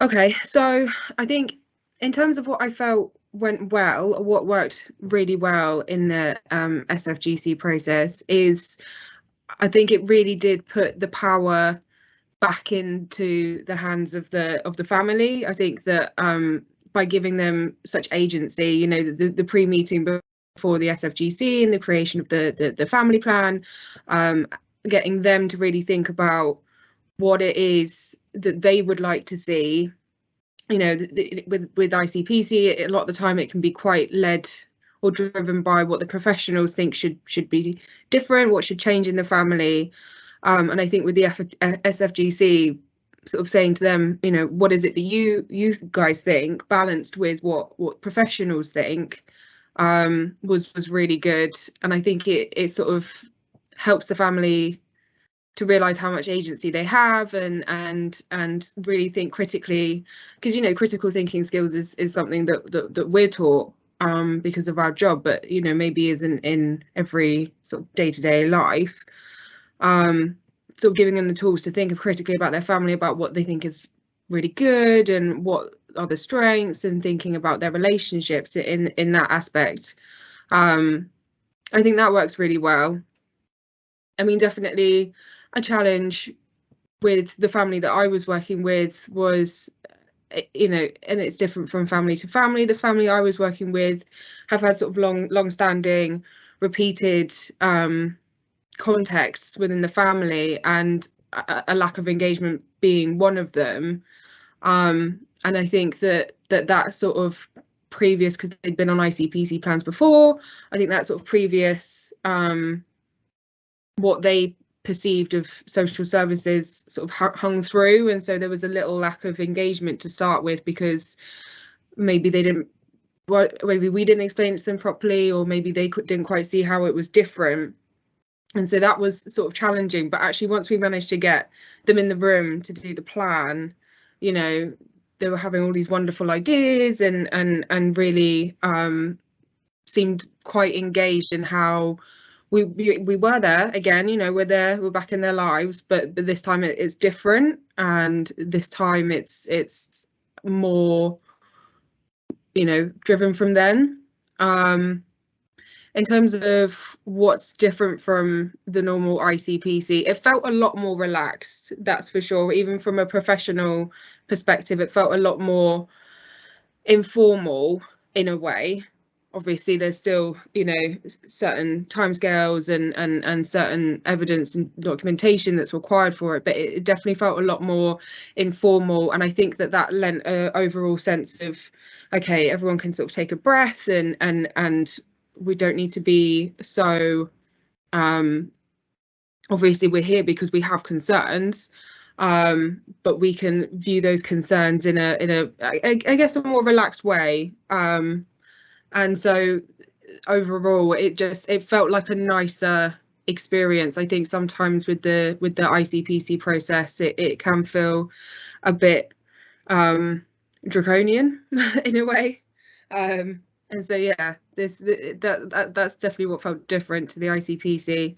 Okay, so I think in terms of what I felt went well, or what worked really well in the SFGC process is, I think it really did put the power back into the hands of the family. I think that by giving them such agency, you know, the pre-meeting before the SFGC and the creation of the family plan, getting them to really think about what it is that they would like to see. You know, with ICPC, a lot of the time it can be quite led or driven by what the professionals think should be different, what should change in the family. And I think with the SFGC, sort of saying to them, you know, what is it that you guys think, balanced with what professionals think, was really good. And I think it sort of helps the family to realize how much agency they have, and really think critically, because, you know, critical thinking skills is something that we're taught because of our job, but, you know, maybe isn't in every sort of day-to-day life. So giving them the tools to think of critically about their family, about what they think is really good and what are the strengths, and thinking about their relationships in that aspect. I think that works really well. I mean, definitely a challenge with the family that I was working with was, you know, and it's different from family to family. The family I was working with have had sort of long-standing, repeated contexts within the family, and a lack of engagement being one of them. And I think that sort of previous, because they'd been on ICPC plans before, I think that sort of previous what they perceived of social services sort of hung through, and so there was a little lack of engagement to start with, because maybe they didn't, maybe we didn't explain it to them properly, or maybe they didn't quite see how it was different. And so that was sort of challenging. But actually, once we managed to get them in the room to do the plan, you know, they were having all these wonderful ideas, and really seemed quite engaged in how we were there again. You know, we're back in their lives, but this time it's different, and this time it's more, you know, driven from them. In terms of what's different from the normal ICPC, it felt a lot more relaxed, that's for sure. Even from a professional perspective, it felt a lot more informal in a way. Obviously, there's still, you know, certain timescales and certain evidence and documentation that's required for it, but it definitely felt a lot more informal. And I think that lent an overall sense of, okay, everyone can sort of take a breath, and we don't need to be so, obviously we're here because we have concerns, but we can view those concerns in a I guess a more relaxed way. And so overall it felt like a nicer experience. I think sometimes with the ICPC process it can feel a bit draconian in a way. And so yeah, that's definitely what felt different to the ICPC.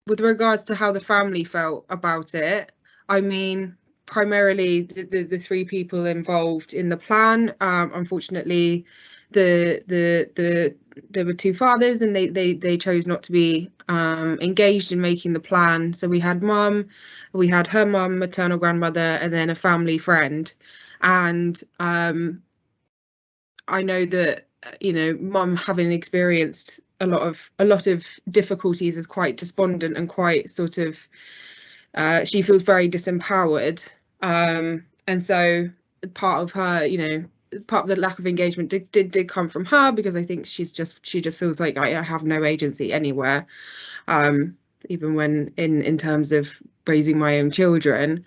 With regards to how the family felt about it, I mean, primarily the three people involved in the plan. Unfortunately, there were two fathers, and they chose not to be engaged in making the plan. So we had her mum, maternal grandmother, and then a family friend. And I know that, you know, mum, having experienced a lot of difficulties, is quite despondent and quite sort of she feels very disempowered, and so part of her, you know, part of the lack of engagement did come from her, because I think she just feels like I have no agency anywhere, even when in terms of raising my own children.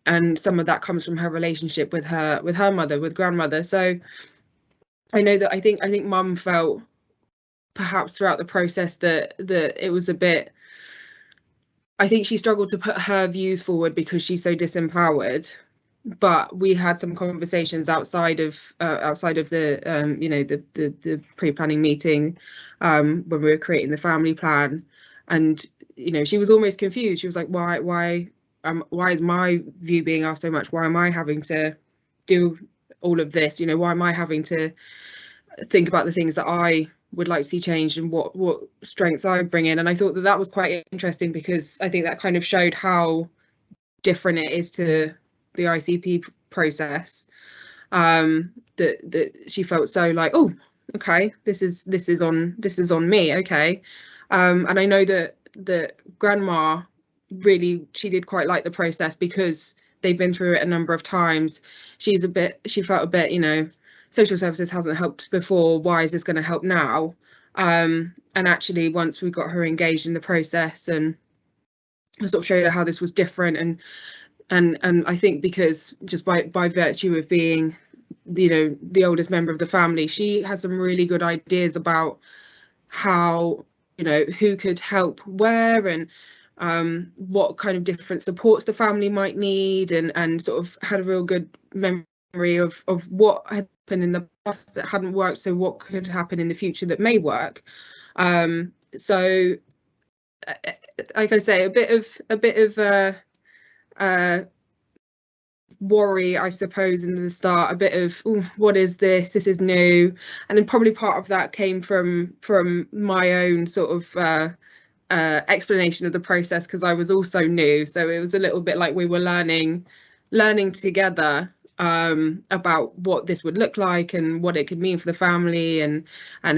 And some of that comes from her relationship with her mother, with grandmother. So I know that I think mum felt perhaps throughout the process that it was a bit, I think she struggled to put her views forward because she's so disempowered. But we had some conversations outside of the you know, the pre-planning meeting, when we were creating the family plan, and, you know, she was almost confused. She was like, why why is my view being asked so much? Why am I having to do all of this? You know, why am I having to think about the things that I would like to see changed and what strengths I bring in? And I thought that that was quite interesting, because I think that kind of showed how different it is to the ICP process. That she felt so like, oh, okay, this is on me, okay. And I know that grandma really, she did quite like the process because they've been through it a number of times. She felt a bit, you know, social services hasn't helped before, why is this going to help now? And actually, once we got her engaged in the process and I sort of showed her how this was different, and I think because just by virtue of being, you know, the oldest member of the family, she had some really good ideas about how, you know, who could help where, and what kind of different supports the family might need, and sort of had a real good memory of what had happened in the past that hadn't worked, so what could happen in the future that may work. So like I say, a bit of worry, I suppose, in the start, a bit of, what is this? This is new. And then probably part of that came from my own sort of explanation of the process, because I was also new, so it was a little bit like we were learning together about what this would look like and what it could mean for the family, and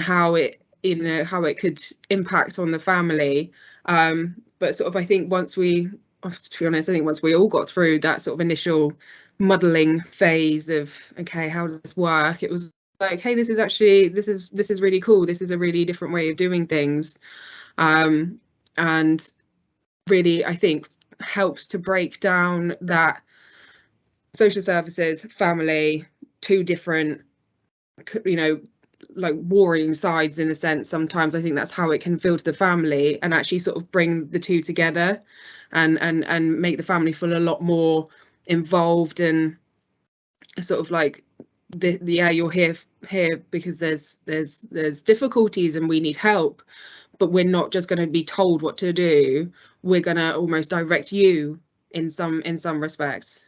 how it, you know, how it could impact on the family. But sort of, I think once we, to be honest, I think once we all got through that sort of initial muddling phase of, okay, how does this work, it was like, hey, this is actually, this is really cool, this is a really different way of doing things. And really, I think, helps to break down that social services, family, two different, you know, like warring sides in a sense. Sometimes I think that's how it can feel to the family, and actually sort of bring the two together and make the family feel a lot more involved, and sort of like, yeah, you're here because there's difficulties and we need help, but we're not just going to be told what to do, we're going to almost direct you in some respects.